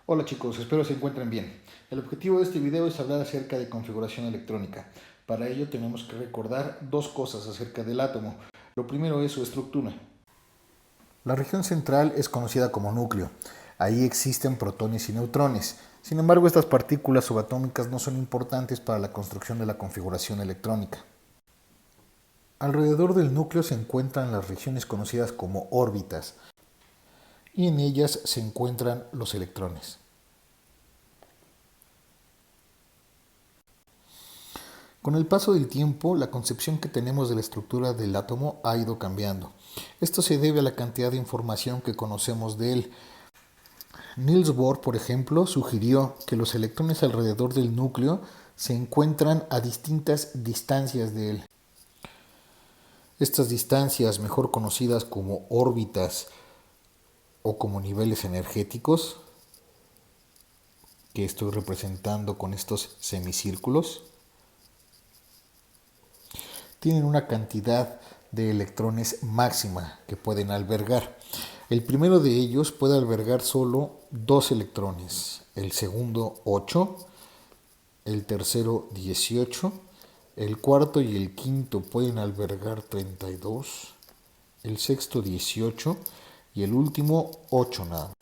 Hola chicos, espero se encuentren bien. El objetivo de este video es hablar acerca de configuración electrónica. Para ello tenemos que recordar dos cosas acerca del átomo. Lo primero es su estructura. La región central es conocida como núcleo. Ahí existen protones y neutrones. Sin embargo, estas partículas subatómicas no son importantes para la construcción de la configuración electrónica. Alrededor del núcleo se encuentran las regiones conocidas como órbitas, y en ellas se encuentran los electrones. Con el paso del tiempo, la concepción que tenemos de la estructura del átomo ha ido cambiando. Esto se debe a la cantidad de información que conocemos de él. Niels Bohr, por ejemplo, sugirió que los electrones alrededor del núcleo se encuentran a distintas distancias de él. Estas distancias, mejor conocidas como órbitas o como niveles energéticos, que estoy representando con estos semicírculos, tienen una cantidad de electrones máxima que pueden albergar. El primero de ellos puede albergar solo 2 electrones, el segundo 8, el tercero 18, el cuarto y el quinto pueden albergar 32, el sexto 18 y el último 8 nada.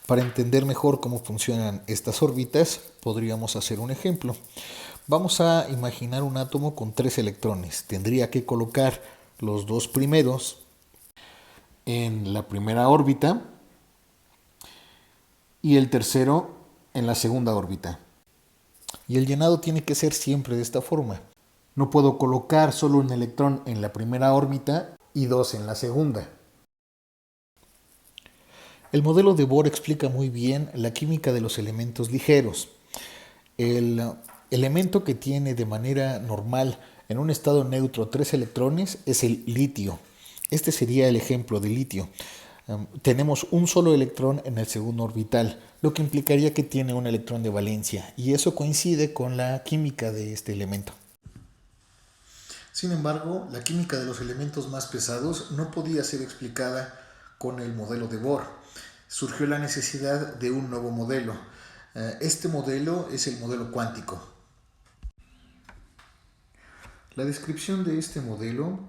Para entender mejor cómo funcionan estas órbitas, podríamos hacer un ejemplo. Vamos a imaginar un átomo con 3 electrones. Tendría que colocar los dos primeros en la primera órbita y el tercero en la segunda órbita. Y el llenado tiene que ser siempre de esta forma. No puedo colocar solo un electrón en la primera órbita y dos en la segunda. El modelo de Bohr explica muy bien la química de los elementos ligeros. El elemento que tiene de manera normal en un estado neutro 3 electrones es el litio. Este sería el ejemplo de litio. Tenemos un solo electrón en el segundo orbital, lo que implicaría que tiene un electrón de valencia, y eso coincide con la química de este elemento. Sin embargo, la química de los elementos más pesados no podía ser explicada con el modelo de Bohr. Surgió la necesidad de un nuevo modelo. Este modelo es el modelo cuántico. La descripción de este modelo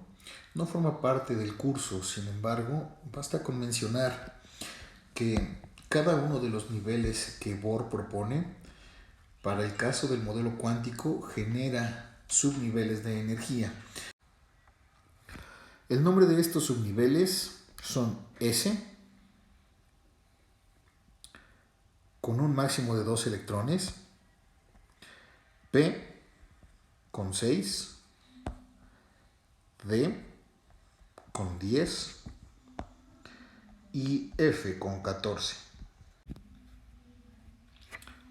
no forma parte del curso, sin embargo, basta con mencionar que cada uno de los niveles que Bohr propone, para el caso del modelo cuántico, genera subniveles de energía. El nombre de estos subniveles son S, con un máximo de 2 electrones, P, con 6, D, con 10 y F, con 14.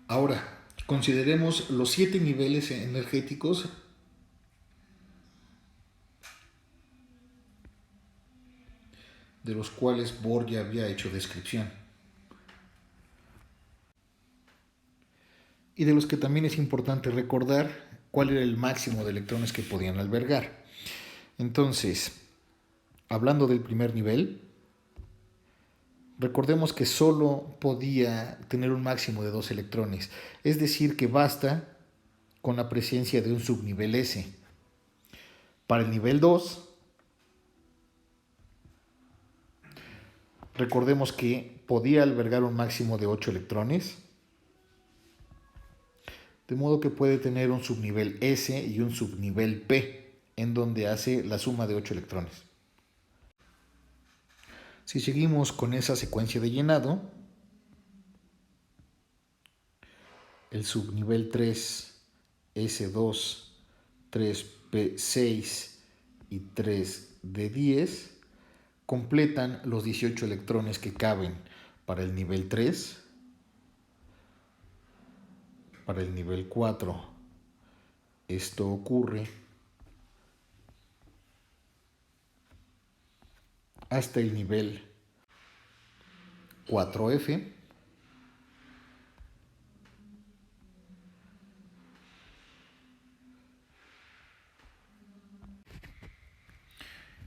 Ahora, consideremos los 7 niveles energéticos de los cuales Bohr ya había hecho descripción, y de los que también es importante recordar cuál era el máximo de electrones que podían albergar. Entonces, hablando del primer nivel, recordemos que solo podía tener un máximo de 2 electrones, es decir, que basta con la presencia de un subnivel S. Para el nivel 2, recordemos que podía albergar un máximo de 8 electrones, de modo que puede tener un subnivel S y un subnivel P, en donde hace la suma de 8 electrones. Si seguimos con esa secuencia de llenado, el subnivel 3, S2, 3P6 y 3D10 completan los 18 electrones que caben para el nivel 3. Para el nivel 4 esto ocurre hasta el nivel 4F.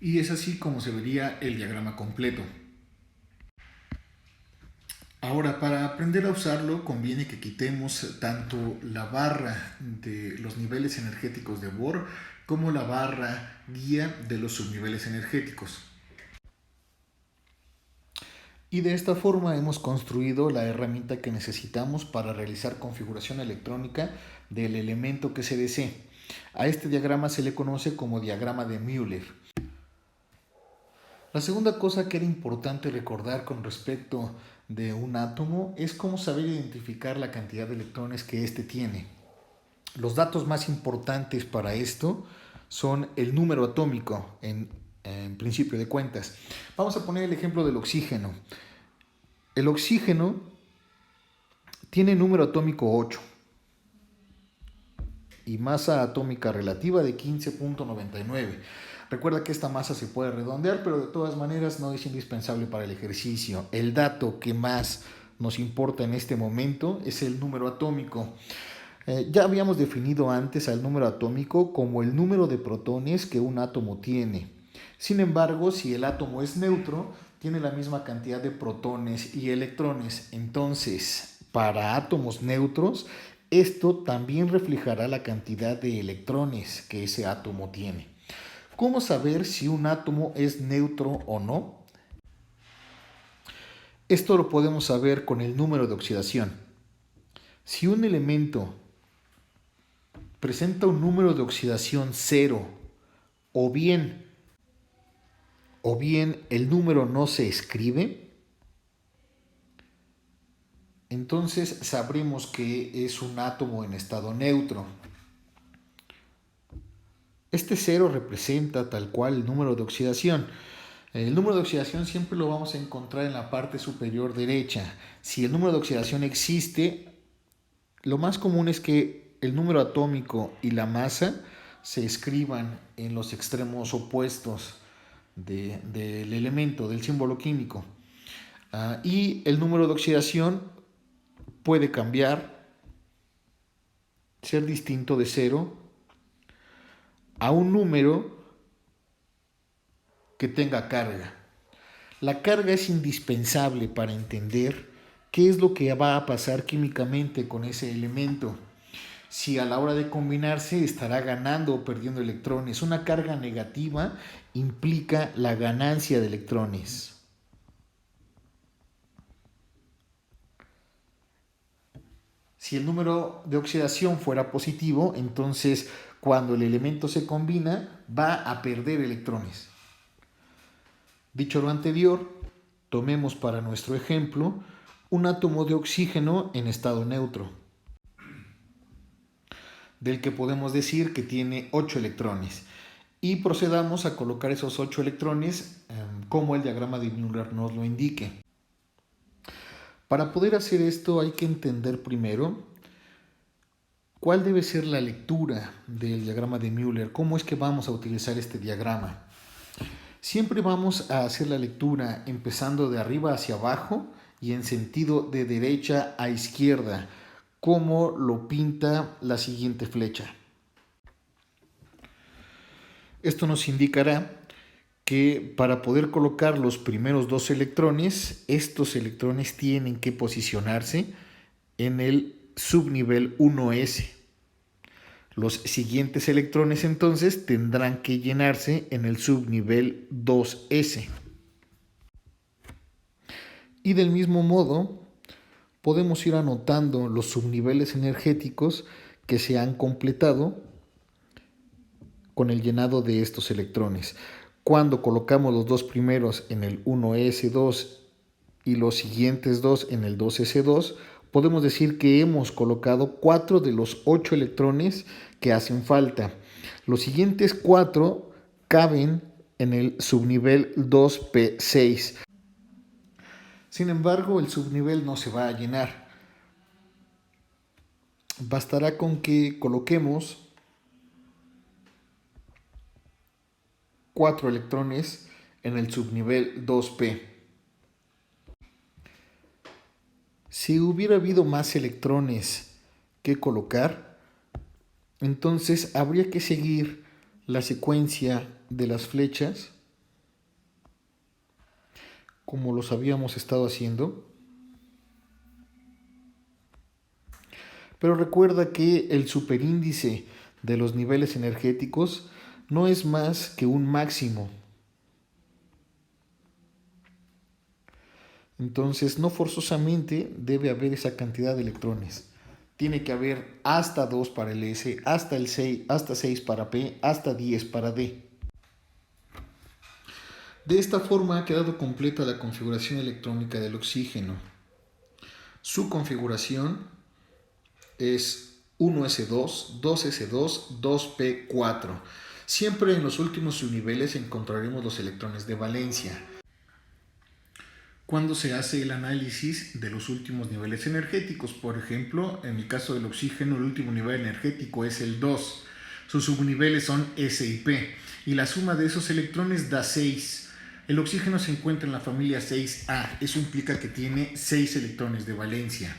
Y es así como se vería el diagrama completo. Ahora, para aprender a usarlo, conviene que quitemos tanto la barra de los niveles energéticos de Bohr como la barra guía de los subniveles energéticos. Y de esta forma hemos construido la herramienta que necesitamos para realizar configuración electrónica del elemento que se desee. A este diagrama se le conoce como diagrama de Müller. La segunda cosa que era importante recordar con respecto de un átomo es cómo saber identificar la cantidad de electrones que éste tiene. Los datos más importantes para esto son el número atómico en principio de cuentas. Vamos a poner el ejemplo del oxígeno. El oxígeno tiene número atómico 8 y masa atómica relativa de 15.99. Recuerda que esta masa se puede redondear, pero de todas maneras no es indispensable para el ejercicio. El dato que más nos importa en este momento es el número atómico. Ya habíamos definido antes al número atómico como el número de protones que un átomo tiene. Sin embargo, si el átomo es neutro, tiene la misma cantidad de protones y electrones. Entonces, para átomos neutros, esto también reflejará la cantidad de electrones que ese átomo tiene. ¿Cómo saber si un átomo es neutro o no? Esto lo podemos saber con el número de oxidación. Si un elemento presenta un número de oxidación 0 o bien el número no se escribe, entonces sabremos que es un átomo en estado neutro. Este 0 representa tal cual el número de oxidación. El número de oxidación siempre lo vamos a encontrar en la parte superior derecha. Si el número de oxidación existe, lo más común es que el número atómico y la masa se escriban en los extremos opuestos del elemento, del símbolo químico. Y el número de oxidación puede cambiar, ser distinto de 0 a un número que tenga carga. La carga es indispensable para entender qué es lo que va a pasar químicamente con ese elemento. Si a la hora de combinarse estará ganando o perdiendo electrones. Una carga negativa implica la ganancia de electrones. Si el número de oxidación fuera positivo, entonces cuando el elemento se combina va a perder electrones. Dicho lo anterior, tomemos para nuestro ejemplo un átomo de oxígeno en estado neutro, del que podemos decir que tiene 8 electrones. Y procedamos a colocar esos 8 electrones como el diagrama de Müller nos lo indique. Para poder hacer esto hay que entender primero cuál debe ser la lectura del diagrama de Müller, cómo es que vamos a utilizar este diagrama. Siempre vamos a hacer la lectura empezando de arriba hacia abajo y en sentido de derecha a izquierda, como lo pinta la siguiente flecha. Esto nos indicará que para poder colocar los primeros 2 electrones, estos electrones tienen que posicionarse en el subnivel 1s. Los siguientes electrones entonces tendrán que llenarse en el subnivel 2s. Y del mismo modo, podemos ir anotando los subniveles energéticos que se han completado con el llenado de estos electrones. Cuando colocamos los 2 primeros en el 1s2 y los siguientes 2 en el 2s2, podemos decir que hemos colocado 4 de los 8 electrones que hacen falta. Los siguientes 4 caben en el subnivel 2p6. Sin embargo, el subnivel no se va a llenar. Bastará con que coloquemos 4 electrones en el subnivel 2p. Si hubiera habido más electrones que colocar, entonces habría que seguir la secuencia de las flechas como los habíamos estado haciendo. Pero recuerda que el superíndice de los niveles energéticos no es más que un máximo. Entonces, no forzosamente debe haber esa cantidad de electrones. Tiene que haber hasta 2 para el S, hasta el 6, hasta 6 para P, hasta 10 para D. De esta forma ha quedado completa la configuración electrónica del oxígeno. Su configuración es 1s2, 2s2, 2p4. Siempre en los últimos subniveles encontraremos los electrones de valencia. Cuando se hace el análisis de los últimos niveles energéticos, por ejemplo, en el caso del oxígeno, el último nivel energético es el 2. Sus subniveles son S y P, y la suma de esos electrones da 6. El oxígeno se encuentra en la familia 6A, eso implica que tiene 6 electrones de valencia.